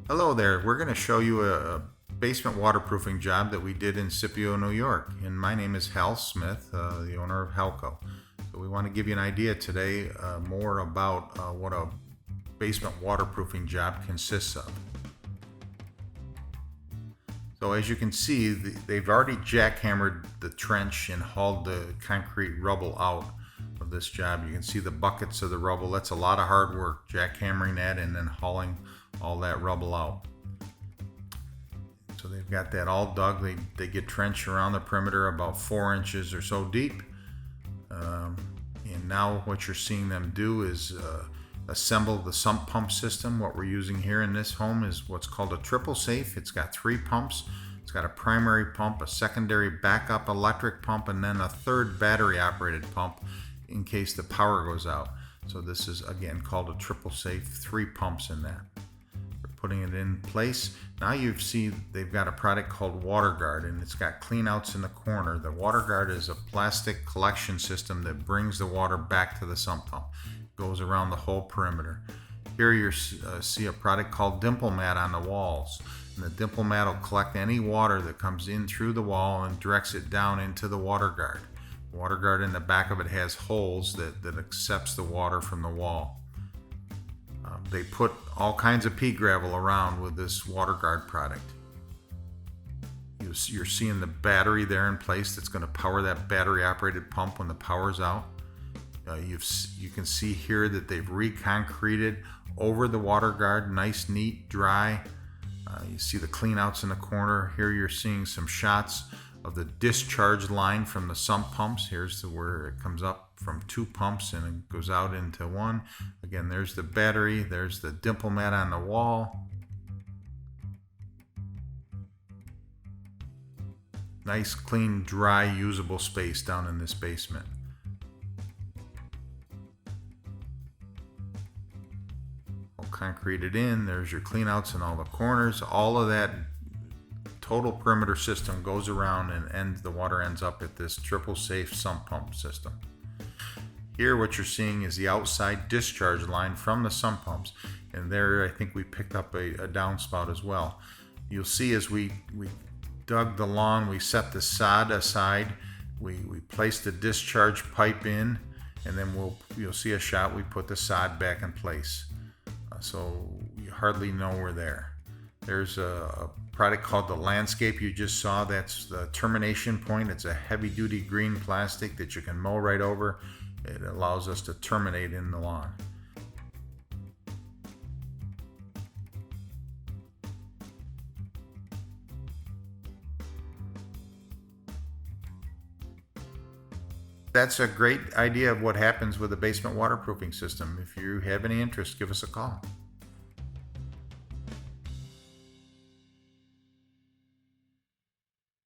Hello there. We're going to show you a basement waterproofing job that we did in Scipio, New York. And my name is Hal Smith, the owner of Halco. So we want to give you an idea today more about what a basement waterproofing job consists of. So as you can see, they've already jackhammered the trench and hauled the concrete rubble out of this job. You can see the buckets of the rubble. That's a lot of hard work, jackhammering that and then hauling all that rubble out. So they've got that all dug. They get trenched around the perimeter about 4 inches or so deep. And now what you're seeing them do is assemble the sump pump system. What we're using here in this home is what's called a triple safe. It's got 3 pumps. It's got a primary pump, a secondary backup electric pump, and then a third battery operated pump in case the power goes out. So this is again called a triple safe, 3 pumps in that. We're putting it in place. Now you see they've got a product called WaterGuard, and it's got cleanouts in the corner. The WaterGuard is a plastic collection system that brings the water back to the sump pump. It goes around the whole perimeter. Here you see a product called Dimple Mat on the walls. And the Dimple Mat will collect any water that comes in through the wall and directs it down into the WaterGuard. The WaterGuard in the back of it has holes that accepts the water from the wall. They put all kinds of pea gravel around with this WaterGuard product. You're seeing the battery there in place that's going to power that battery operated pump when the power's out. You can see here that they've reconcreted over the WaterGuard, nice, neat, dry. You see the cleanouts in the corner. Here you're seeing some shots of the discharge line from the sump pumps. Here's where it comes up from 2 pumps and it goes out into 1. Again, there's the battery. There's the Dimple Mat on the wall. Nice, clean, dry, usable space down in this basement. Concreted in. There's your cleanouts in all the corners. All of that total perimeter system goes around and the water ends up at this triple safe sump pump system. Here what you're seeing is the outside discharge line from the sump pumps, and there I think we picked up a downspout as well. You'll see as we dug the lawn, we set the sod aside, we placed the discharge pipe in, and then you'll see a shot, we put the sod back in place. So you hardly know we're there. There's a product called the Landscape you just saw. That's the termination point. It's a heavy-duty green plastic that you can mow right over. It allows us to terminate in the lawn. That's a great idea of what happens with a basement waterproofing system. If you have any interest, give us a call.